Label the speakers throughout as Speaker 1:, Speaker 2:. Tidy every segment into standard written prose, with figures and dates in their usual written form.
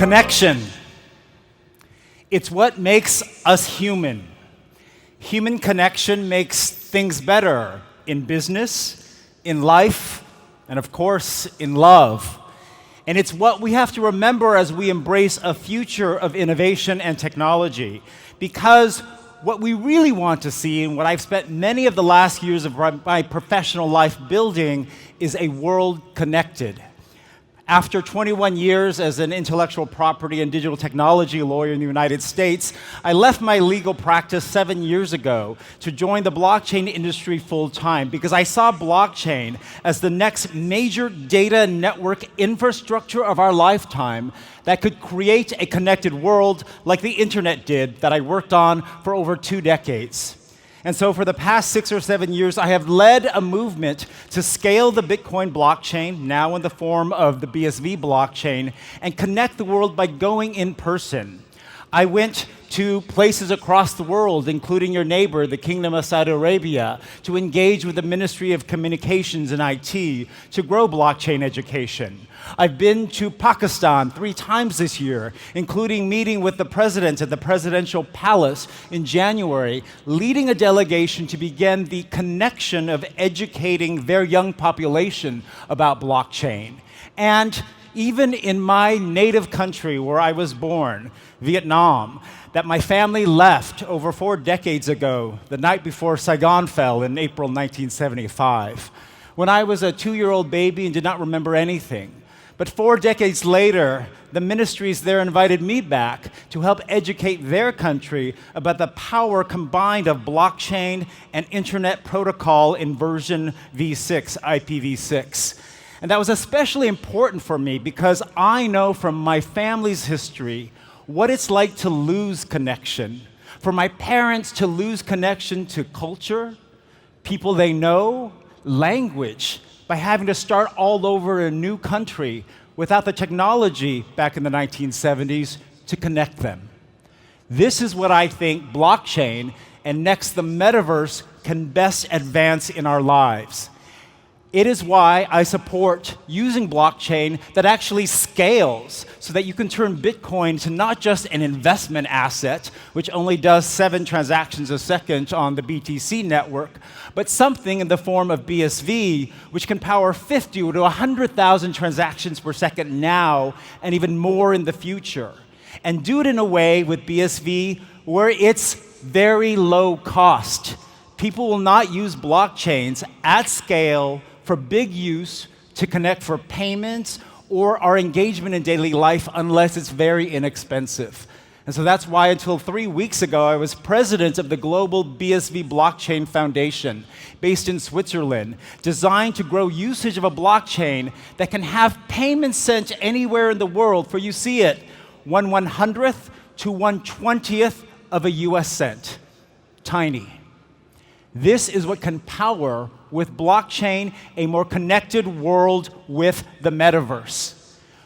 Speaker 1: Connection. It's what makes us human. Human connection makes things better in business, in life, and of course, in love. And it's what we have to remember as we embrace a future of innovation and technology. Because what we really want to see, and what I've spent many of the last years of my professional life building, is a world connected. After 21 years as an intellectual property and digital technology lawyer in the United States, I left my legal practice 7 years ago to join the blockchain industry full-time because I saw blockchain as the next major data network infrastructure of our lifetime that could create a connected world like the internet did that I worked on for over 2 decades. And so for the past 6 or 7 years, I have led a movement to scale the Bitcoin blockchain, now in the form of the BSV blockchain, and connect the world by going in person. I went to places across the world, including your neighbor, the Kingdom of Saudi Arabia, to engage with the Ministry of Communications and IT to grow blockchain education. I've been to Pakistan 3 times this year, including meeting with the president at the presidential palace in January, leading a delegation to begin the connection of educating their young population about blockchain. And even in my native country where I was born, Vietnam, that my family left over 4 decades ago, the night before Saigon fell in April 1975, when I was a 2-year-old baby and did not remember anything. But 4 decades later, the ministries there invited me back to help educate their country about the power combined of blockchain and internet protocol in version v6, IPv6. And that was especially important for me because I know from my family's history what it's like to lose connection. For my parents to lose connection to culture, people they know, language, by having to start all over in a new country without the technology back in the 1970s to connect them. This is what I think blockchain and next the metaverse can best advance in our lives. It is why I support using blockchain that actually scales so that you can turn Bitcoin to not just an investment asset, which only does 7 transactions a second on the BTC network, but something in the form of BSV, which can power 50 to 100,000 transactions per second now and even more in the future. And do it in a way with BSV where it's very low cost. People will not use blockchains at scale for big use to connect for payments or our engagement in daily life unless it's very inexpensive. And so that's why until 3 weeks ago, I was president of the Global BSV Blockchain Foundation, based in Switzerland, designed to grow usage of a blockchain that can have payments sent anywhere in the world for, you see it, 1/100th to 1/20th of a US cent. Tiny. This is what can power, with blockchain, a more connected world with the metaverse.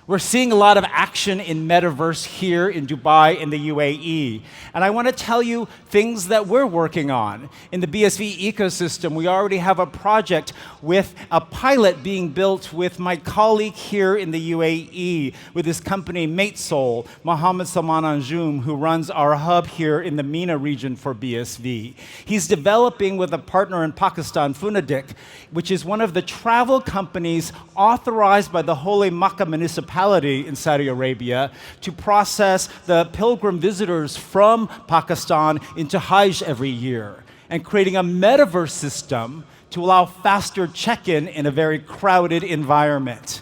Speaker 1: We're seeing a lot of action in metaverse here in Dubai in the UAE. And I want to tell you things that we're working on. In the BSV ecosystem, we already have a project with a pilot being built with my colleague here in the UAE, with his company MateSol, Mohammed Salman Anjum, who runs our hub here in the MENA region for BSV. He's developing with a partner in Pakistan, Funadik, which is one of the travel companies authorized by the Holy Makkah municipality in Saudi Arabia to process the pilgrim visitors from Pakistan into Hajj every year, and creating a metaverse system to allow faster check-in in a very crowded environment.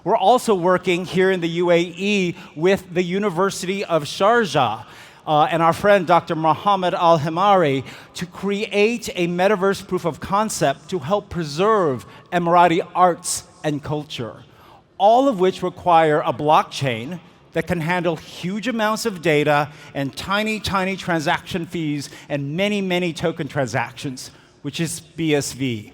Speaker 1: We're also working here in the UAE with the University of Sharjah and our friend Dr. Mohammed Al-Himari to create a metaverse proof of concept to help preserve Emirati arts and culture, all of which require a blockchain that can handle huge amounts of data and tiny, tiny transaction fees and many, many token transactions, which is BSV.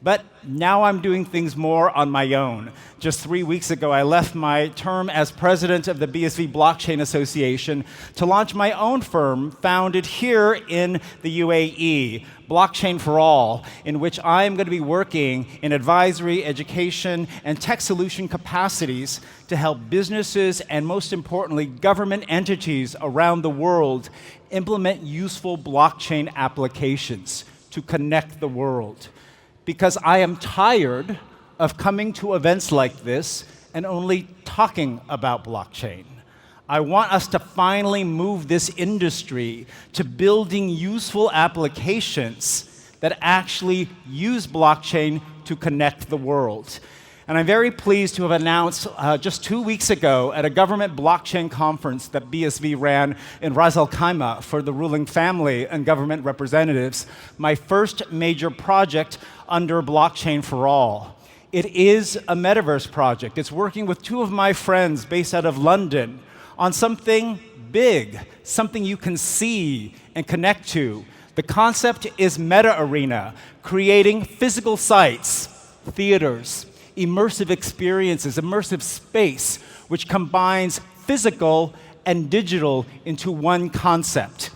Speaker 1: But now I'm doing things more on my own. Just 3 weeks ago, I left my term as president of the BSV Blockchain Association to launch my own firm founded here in the UAE, Blockchain for All, in which I am going to be working in advisory, education, and tech solution capacities to help businesses and, most importantly, government entities around the world implement useful blockchain applications to connect the world. Because I am tired of coming to events like this and only talking about blockchain. I want us to finally move this industry to building useful applications that actually use blockchain to connect the world. And I'm very pleased to have announced just 2 weeks ago at a government blockchain conference that BSV ran in Ras Al Khaimah for the ruling family and government representatives, my first major project under Blockchain for All. It is a metaverse project. It's working with two of my friends based out of London on something big, something you can see and connect to. The concept is Meta Arena, creating physical sites, theaters, immersive experiences, immersive space, which combines physical and digital into one concept.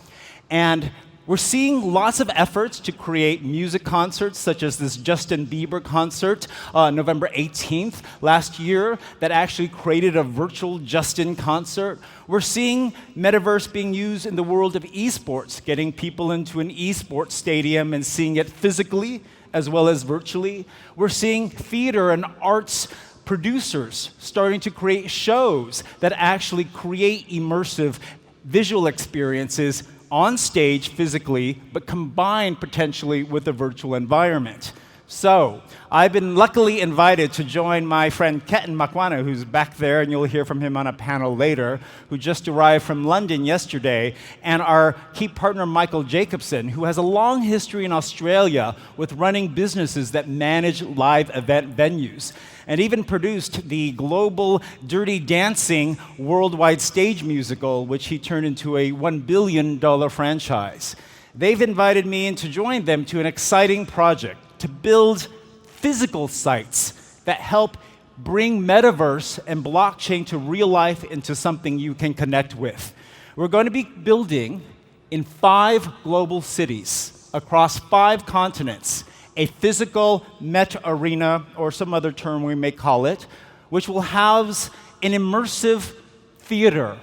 Speaker 1: And we're seeing lots of efforts to create music concerts, such as this Justin Bieber concert November 18th last year that actually created a virtual Justin concert. We're seeing metaverse being used in the world of esports, getting people into an esports stadium and seeing it physically as well as virtually. We're seeing theater and arts producers starting to create shows that actually create immersive visual experiences on stage physically, but combined potentially with a virtual environment. So, I've been luckily invited to join my friend Ketan Makwana, who's back there, and you'll hear from him on a panel later, who just arrived from London yesterday, and our key partner Michael Jacobson, who has a long history in Australia with running businesses that manage live event venues, and even produced the global Dirty Dancing worldwide stage musical, which he turned into a $1 billion franchise. They've invited me in to join them to an exciting project to build physical sites that help bring metaverse and blockchain to real life into something you can connect with. We're going to be building in 5 global cities across 5 continents a physical meta arena, or some other term we may call it, which will house an immersive theater,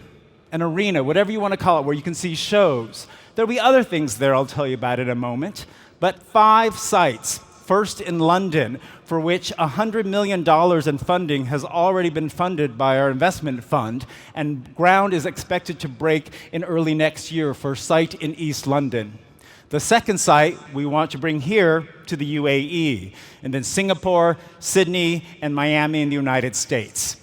Speaker 1: an arena, whatever you want to call it, where you can see shows. There'll be other things there I'll tell you about in a moment, but 5 sites. First in London, for which $100 million in funding has already been funded by our investment fund, and ground is expected to break in early next year for a site in East London. The second site we want to bring here to the UAE, and then Singapore, Sydney, and Miami in the United States.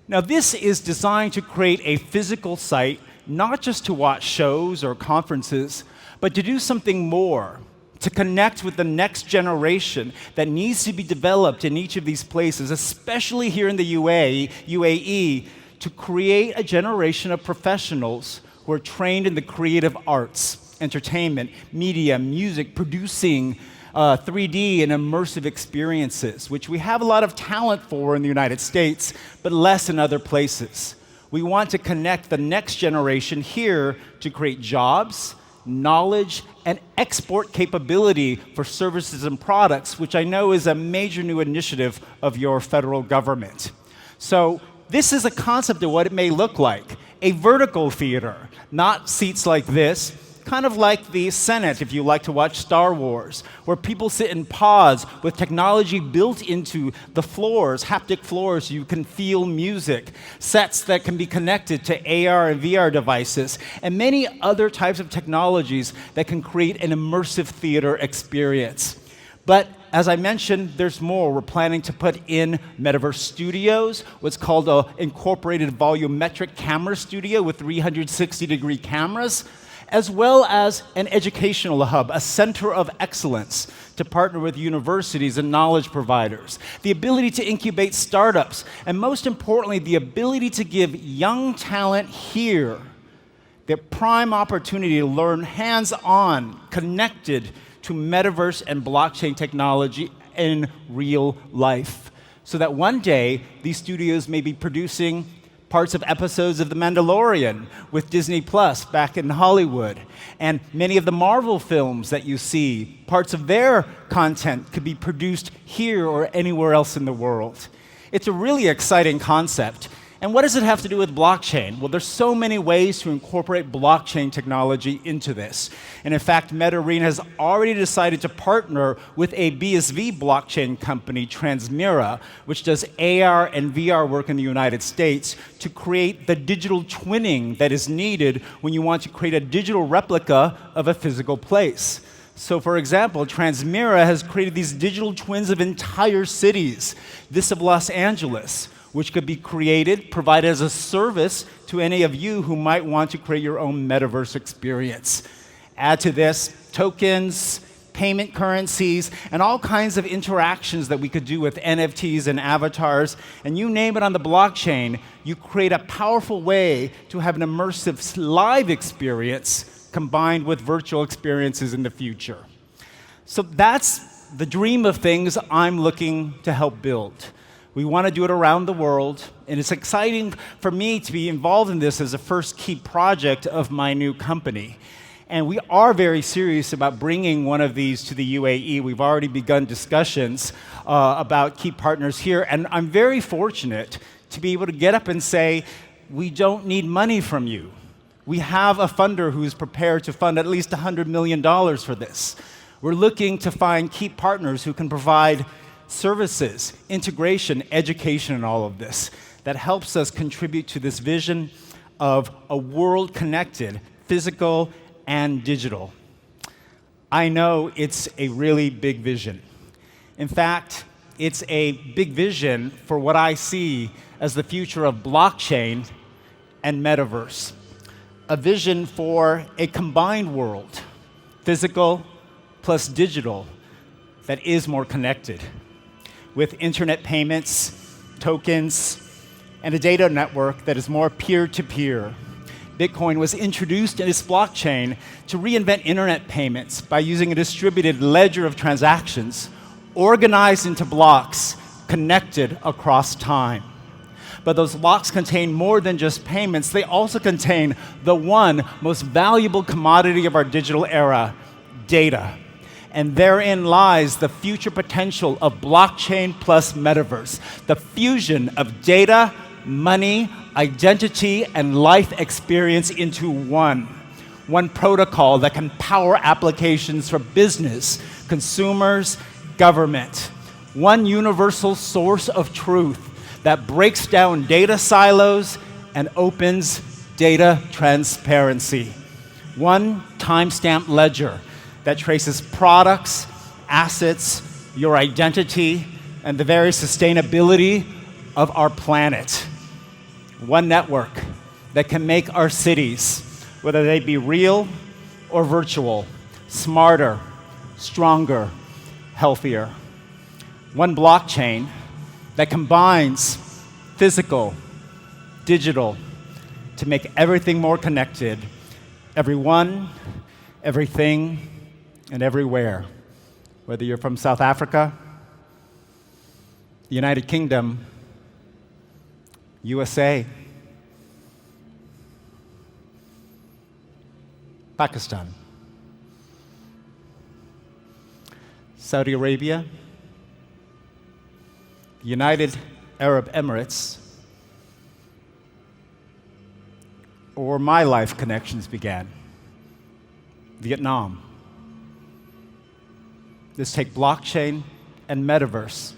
Speaker 1: Now, this is designed to create a physical site, not just to watch shows or conferences, but to do something more, to connect with the next generation that needs to be developed in each of these places, especially here in the UAE, to create a generation of professionals who are trained in the creative arts, entertainment, media, music, producing 3D and immersive experiences, which we have a lot of talent for in the United States, but less in other places. We want to connect the next generation here to create jobs, knowledge, and export capability for services and products, which I know is a major new initiative of your federal government. So this is a concept of what it may look like. A vertical theater, not seats like this, kind of like the Senate, if you like to watch Star Wars, where people sit in pods with technology built into the floors, haptic floors, so you can feel music, sets that can be connected to AR and VR devices, and many other types of technologies that can create an immersive theater experience. But as I mentioned, there's more. We're planning to put in metaverse studios, what's called an incorporated volumetric camera studio with 360-degree cameras, as well as an educational hub, a center of excellence to partner with universities and knowledge providers, the ability to incubate startups, and most importantly, the ability to give young talent here the prime opportunity to learn hands-on, connected to metaverse and blockchain technology in real life. So that one day, these studios may be producing parts of episodes of The Mandalorian with Disney Plus back in Hollywood. And many of the Marvel films that you see, parts of their content could be produced here or anywhere else in the world. It's a really exciting concept. And what does it have to do with blockchain? Well, there's so many ways to incorporate blockchain technology into this. And in fact, MetaArena has already decided to partner with a BSV blockchain company, Transmira, which does AR and VR work in the United States, to create the digital twinning that is needed when you want to create a digital replica of a physical place. So for example, Transmira has created these digital twins of entire cities, this of Los Angeles, which could be created, provided as a service to any of you who might want to create your own metaverse experience. Add to this tokens, payment currencies, and all kinds of interactions that we could do with NFTs and avatars, and you name it on the blockchain, you create a powerful way to have an immersive live experience combined with virtual experiences in the future. So that's the dream of things I'm looking to help build. We want to do it around the world, and it's exciting for me to be involved in this as a first key project of my new company. And we are very serious about bringing one of these to the UAE. We've already begun discussions about key partners here, and I'm very fortunate to be able to get up and say, we don't need money from you. We have a funder who's prepared to fund at least $100 million for this. We're looking to find key partners who can provide services, integration, education, and all of this that helps us contribute to this vision of a world connected, physical and digital. I know it's a really big vision. In fact, it's a big vision for what I see as the future of blockchain and metaverse. A vision for a combined world, physical plus digital, that is more connected, with internet payments, tokens, and a data network that is more peer-to-peer. Bitcoin was introduced in its blockchain to reinvent internet payments by using a distributed ledger of transactions organized into blocks connected across time. But those blocks contain more than just payments. They also contain the one most valuable commodity of our digital era, data. And therein lies the future potential of blockchain plus metaverse, the fusion of data, money, identity, and life experience into one protocol that can power applications for business, consumers, government. One universal source of truth that breaks down data silos and opens data transparency. One timestamp ledger that traces products, assets, your identity, and the very sustainability of our planet. One network that can make our cities, whether they be real or virtual, smarter, stronger, healthier. One blockchain that combines physical, digital, to make everything more connected. Everyone, everything, and everywhere. Whether you're from South Africa, the United Kingdom, USA, Pakistan, Saudi Arabia, the United Arab Emirates, or my life connections began, Vietnam. Let's take blockchain and metaverse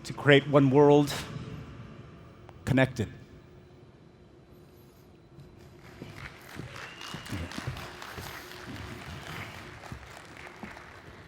Speaker 1: to create one world connected.